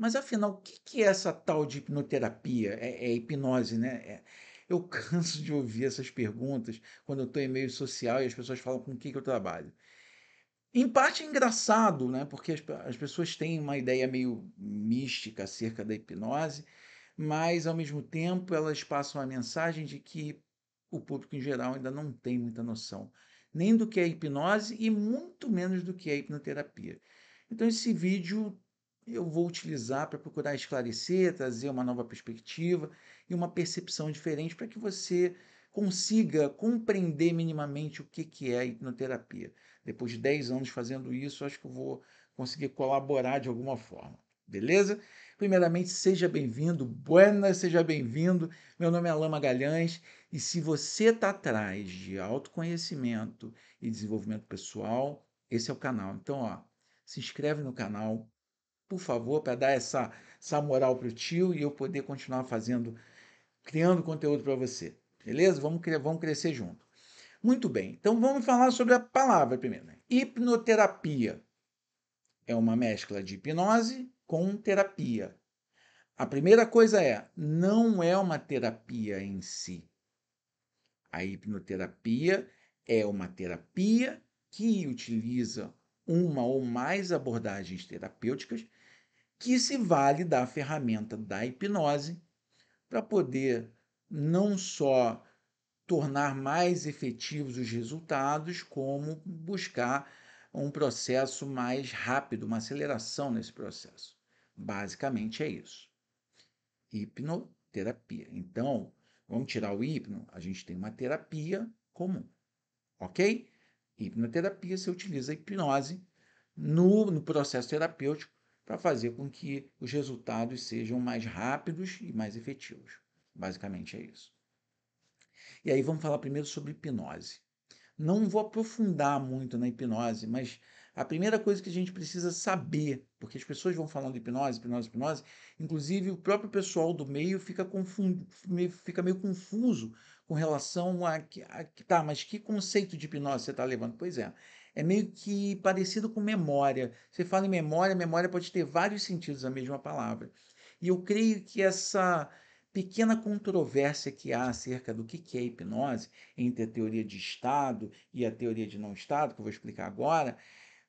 Mas afinal, o que que é essa tal de hipnoterapia? É hipnose, né? Eu canso de ouvir essas perguntas quando eu estou em meio social e as pessoas falam com o que que eu trabalho. Em parte é engraçado, né? Porque as pessoas têm uma ideia meio mística acerca da hipnose, mas ao mesmo tempo elas passam a mensagem de que o público em geral ainda não tem muita noção, nem do que é hipnose e muito menos do que é hipnoterapia. Então esse vídeo eu vou utilizar para procurar esclarecer, trazer uma nova perspectiva e uma percepção diferente para que você consiga compreender minimamente o que que é a hipnoterapia. Depois de 10 anos fazendo isso, acho que eu vou conseguir colaborar de alguma forma. Beleza? Primeiramente, seja bem-vindo, buenas, seja bem-vindo. Meu nome é Alain Magalhães e se você está atrás de autoconhecimento e desenvolvimento pessoal, esse é o canal. Então, ó, se inscreve no canal, por favor, para dar essa moral para o tio e eu poder continuar criando conteúdo para você. Beleza? Vamos crescer junto. Muito bem, então vamos falar sobre a palavra primeiro, né? Hipnoterapia é uma mescla de hipnose com terapia. A primeira coisa não é uma terapia em si. A hipnoterapia é uma terapia que utiliza uma ou mais abordagens terapêuticas que se vale da ferramenta da hipnose para poder não só tornar mais efetivos os resultados, como buscar um processo mais rápido, uma aceleração nesse processo. Basicamente é isso. Hipnoterapia. Então, vamos tirar o hipno, a gente tem uma terapia comum, ok? Hipnoterapia, você utiliza a hipnose no processo terapêutico para fazer com que os resultados sejam mais rápidos e mais efetivos. Basicamente é isso. E aí vamos falar primeiro sobre hipnose. Não vou aprofundar muito na hipnose, mas a primeira coisa que a gente precisa saber, porque as pessoas vão falando de hipnose, hipnose, hipnose, inclusive o próprio pessoal do meio fica meio confuso com relação tá, mas que conceito de hipnose você está levando? Pois é meio que parecido com memória. Você fala em memória, memória pode ter vários sentidos a mesma palavra. E eu creio que essa pequena controvérsia que há acerca do que é hipnose, entre a teoria de estado e a teoria de não estado, que eu vou explicar agora,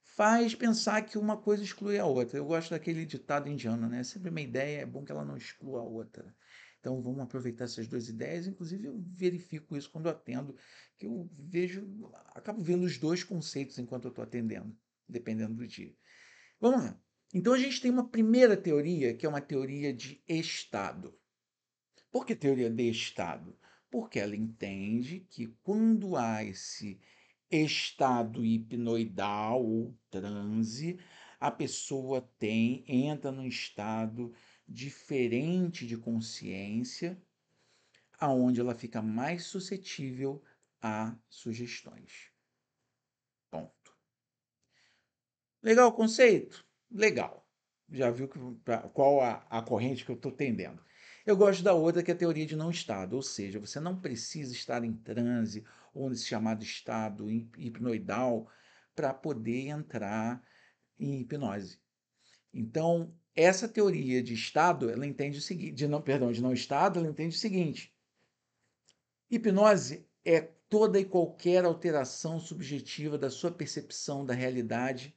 faz pensar que uma coisa exclui a outra. Eu gosto daquele ditado indiano, né? Sempre uma ideia, é bom que ela não exclua a outra. Então vamos aproveitar essas duas ideias. Inclusive, eu verifico isso quando atendo, que eu acabo vendo os dois conceitos enquanto eu estou atendendo, dependendo do dia. Vamos lá. Então a gente tem uma primeira teoria, que é uma teoria de estado. Por que teoria de estado? Porque ela entende que quando há esse estado hipnoidal ou transe, a pessoa entra num estado diferente de consciência, aonde ela fica mais suscetível a sugestões. Ponto. Legal o conceito? Legal. Já viu qual a corrente que eu estou tendendo. Eu gosto da outra, que é a teoria de não estado, ou seja, você não precisa estar em transe ou nesse chamado estado hipnoidal para poder entrar em hipnose. Então, essa teoria de estado, ela entende o seguinte, de não estado, ela entende o seguinte: hipnose é toda e qualquer alteração subjetiva da sua percepção da realidade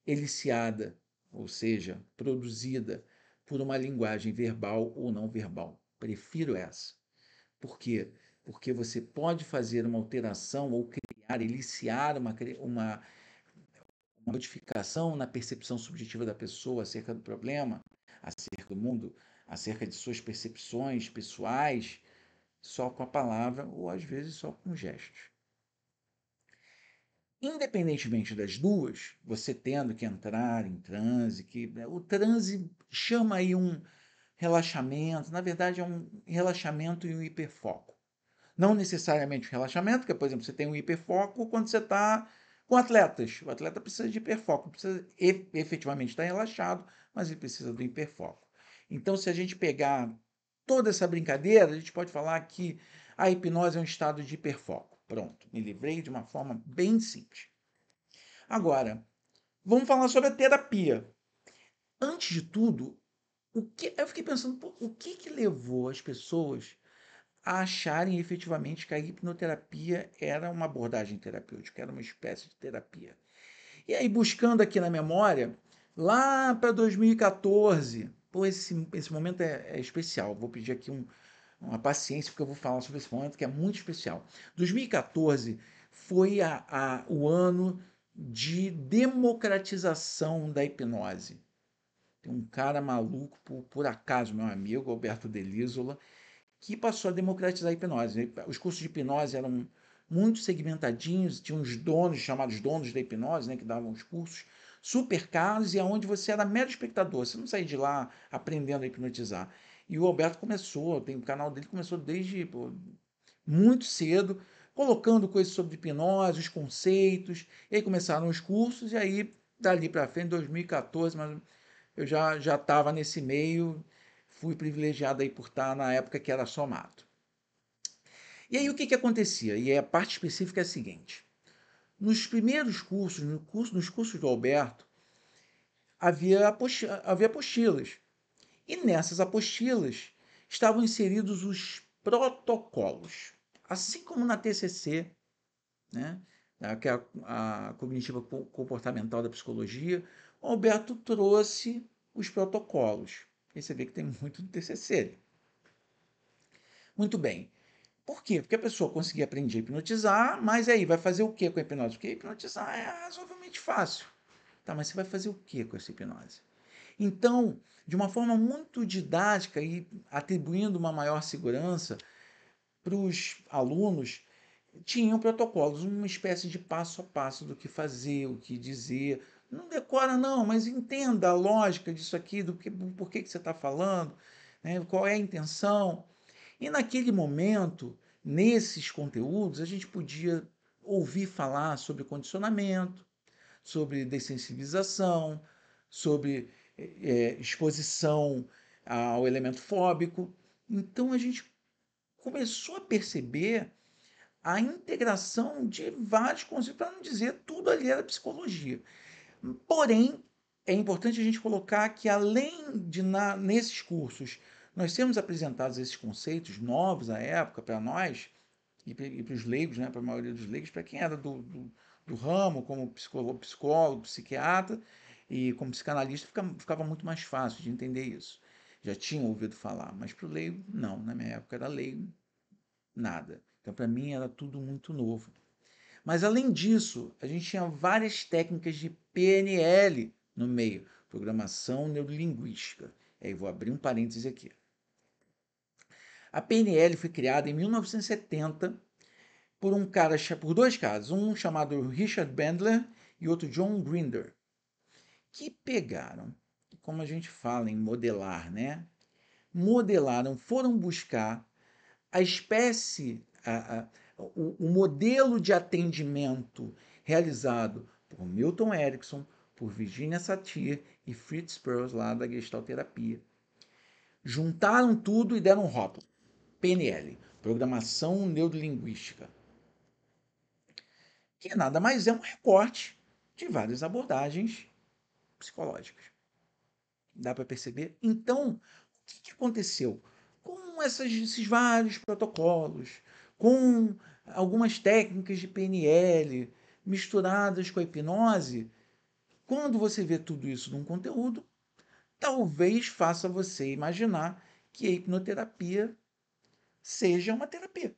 eliciada, ou seja, produzida por uma linguagem verbal ou não verbal. Prefiro essa. Por quê? Porque você pode fazer uma alteração ou criar, eliciar uma modificação na percepção subjetiva da pessoa acerca do problema, acerca do mundo, acerca de suas percepções pessoais, só com a palavra ou às vezes só com gestos. Independentemente das duas, você tendo que entrar em transe, o transe chama aí um relaxamento, na verdade é um relaxamento e um hiperfoco. Não necessariamente um relaxamento, porque, por exemplo, você tem um hiperfoco quando você está com atletas. O atleta precisa de hiperfoco, precisa efetivamente estar relaxado, mas ele precisa do hiperfoco. Então, se a gente pegar toda essa brincadeira, a gente pode falar que a hipnose é um estado de hiperfoco. Pronto, me livrei de uma forma bem simples. Agora, vamos falar sobre a terapia. Antes de tudo, Eu fiquei pensando, pô, o que levou as pessoas a acharem efetivamente que a hipnoterapia era uma abordagem terapêutica, era uma espécie de terapia. E aí, buscando aqui na memória, lá para 2014, pô, esse momento é especial. Vou pedir aqui uma paciência, porque eu vou falar sobre esse momento que é muito especial. 2014 foi o ano de democratização da hipnose. Tem um cara maluco, por acaso, meu amigo, Alberto Delisola, que passou a democratizar a hipnose. Os cursos de hipnose eram muito segmentadinhos, tinha uns donos, chamados donos da hipnose, né, que davam os cursos super caros e aonde você era mero espectador, você não saía de lá aprendendo a hipnotizar. E o Alberto começou, tem o canal dele começou desde muito cedo, colocando coisas sobre hipnose, os conceitos, e aí começaram os cursos, e aí dali para frente, 2014, mas eu já estava nesse meio, fui privilegiado aí por estar na época que era só mato. E aí o que acontecia? E a parte específica é a seguinte: nos primeiros cursos, nos cursos do Alberto, havia apostilas. E nessas apostilas estavam inseridos os protocolos. Assim como na TCC, né, que é a cognitiva comportamental da psicologia, o Alberto trouxe os protocolos. E você vê que tem muito do TCC. Muito bem. Por quê? Porque a pessoa conseguia aprender a hipnotizar, mas aí vai fazer o que com a hipnose? Porque hipnotizar é razoavelmente fácil. Tá, mas você vai fazer o que com essa hipnose? Então, de uma forma muito didática e atribuindo uma maior segurança para os alunos, tinham protocolos, uma espécie de passo a passo do que fazer, o que dizer. Não decora, não, mas entenda a lógica disso aqui, por que você está falando, né? Qual é a intenção. E naquele momento, nesses conteúdos, a gente podia ouvir falar sobre condicionamento, sobre dessensibilização, sobre exposição ao elemento fóbico. Então a gente começou a perceber a integração de vários conceitos, para não dizer tudo ali era psicologia. Porém, é importante a gente colocar que além de nesses cursos nós sermos apresentados esses conceitos novos à época para nós e para os leigos, né, para a maioria dos leigos, para quem era do ramo, como psicólogo, psiquiatra e como psicanalista, ficava muito mais fácil de entender isso. Já tinham ouvido falar, mas para o leigo, não. Na minha época era leigo, nada. Então, para mim, era tudo muito novo. Mas, além disso, a gente tinha várias técnicas de PNL no meio, programação neurolinguística. Aí vou abrir um parêntese aqui. A PNL foi criada em 1970 por dois caras, um chamado Richard Bandler e outro John Grinder, que pegaram, como a gente fala em modelar, né? Modelaram, foram buscar a espécie, o modelo de atendimento realizado por Milton Erickson, por Virginia Satir e Fritz Perls, lá da Gestalt Terapia. Juntaram tudo e deram um rótulo. PNL, Programação Neurolinguística, que nada mais é um recorte de várias abordagens psicológicas. Dá para perceber? Então, o que aconteceu? Com esses vários protocolos, com algumas técnicas de PNL misturadas com a hipnose, quando você vê tudo isso num conteúdo, talvez faça você imaginar que a hipnoterapia seja uma terapia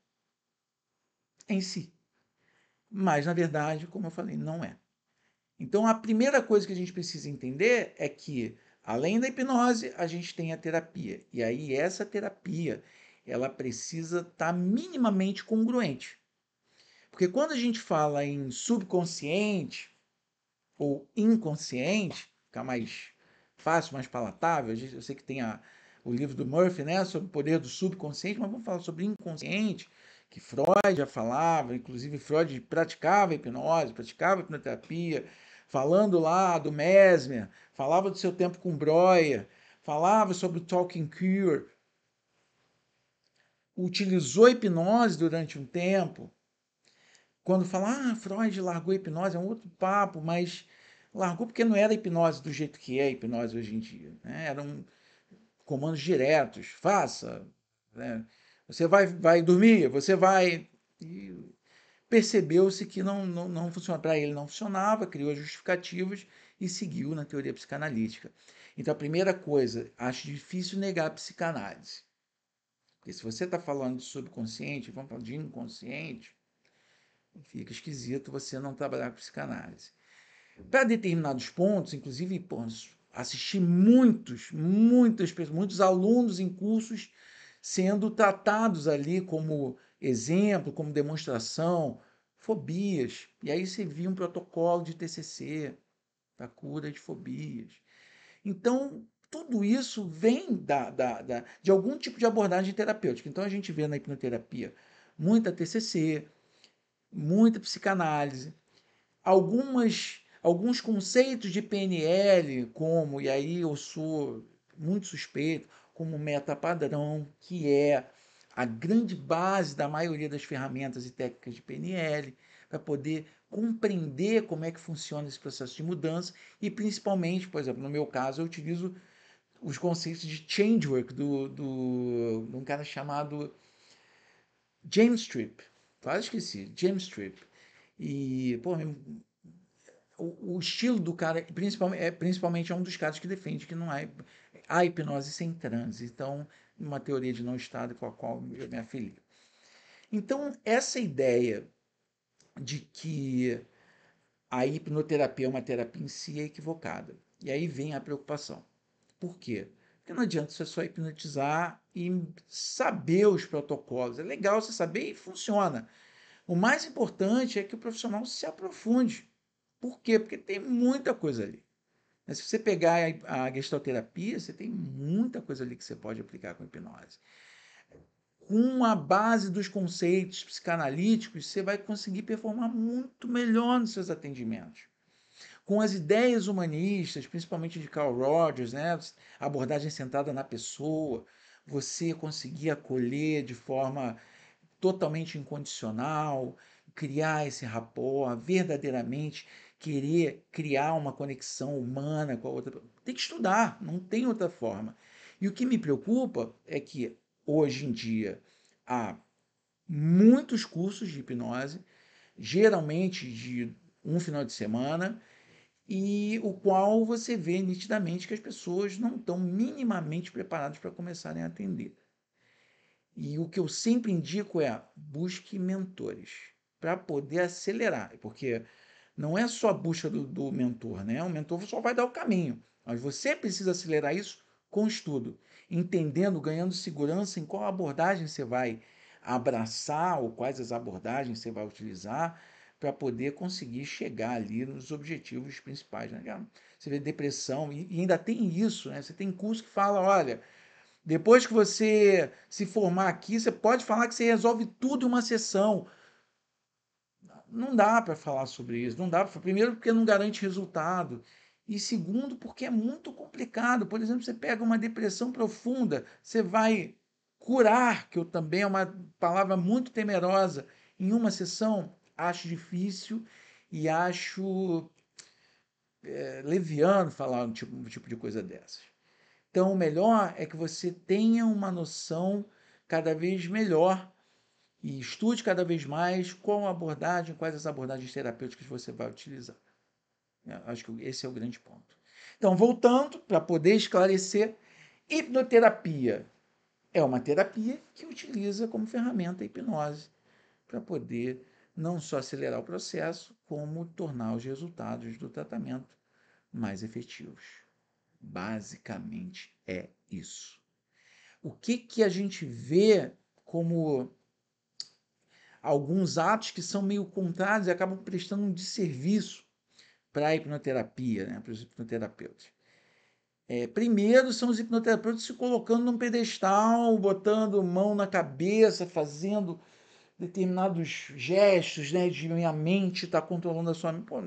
em si. Mas, na verdade, como eu falei, não é. Então, a primeira coisa que a gente precisa entender é que, além da hipnose, a gente tem a terapia. E aí, essa terapia, ela precisa estar minimamente congruente. Porque quando a gente fala em subconsciente ou inconsciente, fica mais fácil, mais palatável, eu sei que tem o livro do Murphy, né, sobre o poder do subconsciente, mas vamos falar sobre inconsciente, que Freud já falava, inclusive Freud praticava hipnose, praticava hipnoterapia, falando lá do Mesmer, falava do seu tempo com Breuer, falava sobre o Talking Cure, utilizou a hipnose durante um tempo. Quando fala, Freud largou a hipnose, é um outro papo, mas largou porque não era a hipnose do jeito que é a hipnose hoje em dia. Né? comandos diretos, faça, né? Você vai dormir, você vai... E percebeu-se que não funcionava, para ele não funcionava, criou as justificativas e seguiu na teoria psicanalítica. Então, a primeira coisa, acho difícil negar a psicanálise. Porque se você está falando de subconsciente, vamos falar de inconsciente, fica esquisito você não trabalhar com psicanálise. Para determinados pontos, inclusive, pô, assisti muitos alunos em cursos sendo tratados ali como exemplo, como demonstração, fobias. E aí você via um protocolo de TCC para cura de fobias. Então, tudo isso vem de algum tipo de abordagem terapêutica. Então, a gente vê na hipnoterapia muita TCC, muita psicanálise, alguns conceitos de PNL, como, e aí eu sou muito suspeito, como meta-padrão, que é a grande base da maioria das ferramentas e técnicas de PNL, para poder compreender como é que funciona esse processo de mudança e, principalmente, por exemplo, no meu caso, eu utilizo os conceitos de changework de um cara chamado James Tripp. Quase esqueci, James Tripp. E, pô, o estilo do cara, principalmente é um dos caras que defende que não há hipnose sem transe. Então, uma teoria de não estado com a qual eu me afilio. Então, essa ideia de que a hipnoterapia é uma terapia em si é equivocada. E aí vem a preocupação. Por quê? Porque não adianta você só hipnotizar e saber os protocolos. É legal você saber e funciona. O mais importante é que o profissional se aprofunde. Por quê? Porque tem muita coisa ali. Mas se você pegar a gestalterapia, você tem muita coisa ali que você pode aplicar com hipnose. Com a base dos conceitos psicanalíticos, você vai conseguir performar muito melhor nos seus atendimentos. Com as ideias humanistas, principalmente de Carl Rogers, né, a abordagem centrada na pessoa, você conseguir acolher de forma totalmente incondicional, criar esse rapport, verdadeiramente querer criar uma conexão humana com a outra. Tem que estudar, não tem outra forma. E o que me preocupa é que hoje em dia há muitos cursos de hipnose, geralmente de um final de semana, e o qual você vê nitidamente que as pessoas não estão minimamente preparadas para começarem a atender. E o que eu sempre indico é busque mentores para poder acelerar, porque não é só a busca do mentor, né? O mentor só vai dar o caminho, mas você precisa acelerar isso com estudo, entendendo, ganhando segurança em qual abordagem você vai abraçar ou quais as abordagens você vai utilizar para poder conseguir chegar ali nos objetivos principais, né? Você vê depressão e ainda tem isso, né? Você tem curso que fala, olha, depois que você se formar aqui, você pode falar que você resolve tudo em uma sessão. Não dá para falar sobre isso. Não dá. Primeiro, porque não garante resultado. E segundo, porque é muito complicado. Por exemplo, você pega uma depressão profunda, você vai curar, que eu também é uma palavra muito temerosa, em uma sessão. Acho difícil e acho leviano falar um tipo de coisa dessas. Então, o melhor é que você tenha uma noção cada vez melhor e estude cada vez mais qual abordagem, quais as abordagens terapêuticas você vai utilizar. Acho que esse é o grande ponto. Então, voltando, para poder esclarecer, hipnoterapia é uma terapia que utiliza como ferramenta a hipnose para poder não só acelerar o processo, como tornar os resultados do tratamento mais efetivos. Basicamente é isso. O que a gente vê como alguns atos que são meio contrários e acabam prestando um desserviço para a hipnoterapia, né, para os hipnoterapeutas. Primeiro são os hipnoterapeutas se colocando num pedestal, botando mão na cabeça, fazendo determinados gestos, né, de minha mente está controlando a sua mente. Pô,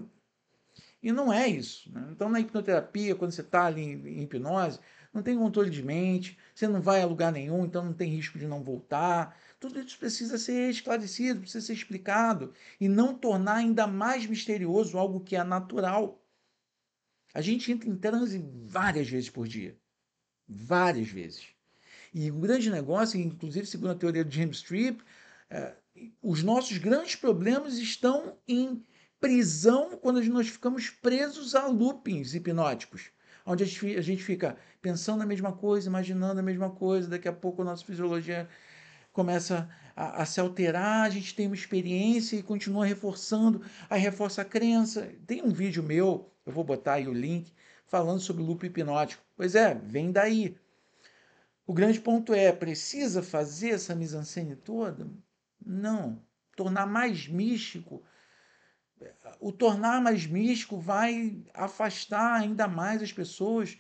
e não é isso. Né? Então, na hipnoterapia, quando você está ali em hipnose, não tem controle de mente, você não vai a lugar nenhum, então não tem risco de não voltar. Tudo isso precisa ser esclarecido, precisa ser explicado e não tornar ainda mais misterioso algo que é natural. A gente entra em transe várias vezes por dia. várias vezes. E o grande negócio, inclusive segundo a teoria de James Tripp, os nossos grandes problemas estão em prisão quando nós ficamos presos a loopings hipnóticos, onde a gente fica pensando a mesma coisa, imaginando a mesma coisa, daqui a pouco a nossa fisiologia começa a se alterar, a gente tem uma experiência e continua reforçando, aí reforça a crença. Tem um vídeo meu, eu vou botar aí o link, falando sobre o loop hipnótico. Pois é, vem daí. O grande ponto é, precisa fazer essa mise-en-scène toda? Não. Tornar mais místico. O tornar mais místico vai afastar ainda mais as pessoas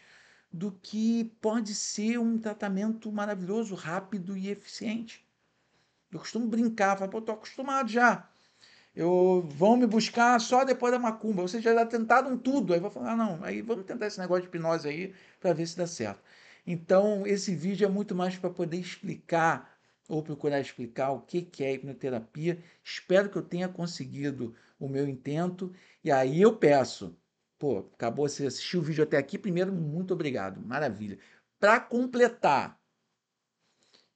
do que pode ser um tratamento maravilhoso, rápido e eficiente. Eu costumo brincar, falo, pô, tô acostumado já. Vão me buscar só depois da macumba. Vocês já tentaram tudo. Aí eu vou falar, não, aí vamos tentar esse negócio de hipnose aí para ver se dá certo. Então, esse vídeo é muito mais para poder explicar ou procurar explicar o que é hipnoterapia. Espero que eu tenha conseguido o meu intento. E aí eu peço, pô, acabou, você assistiu o vídeo até aqui. Primeiro, muito obrigado. Maravilha. Para completar,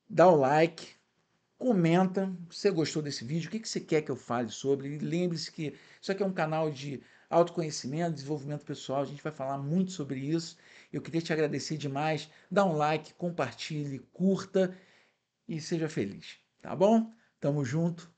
dá o like, comenta se você gostou desse vídeo, o que você quer que eu fale sobre. E lembre-se que isso aqui é um canal de autoconhecimento, desenvolvimento pessoal, a gente vai falar muito sobre isso. Eu queria te agradecer demais. Dá um like, compartilhe, curta e seja feliz, tá bom? Tamo junto.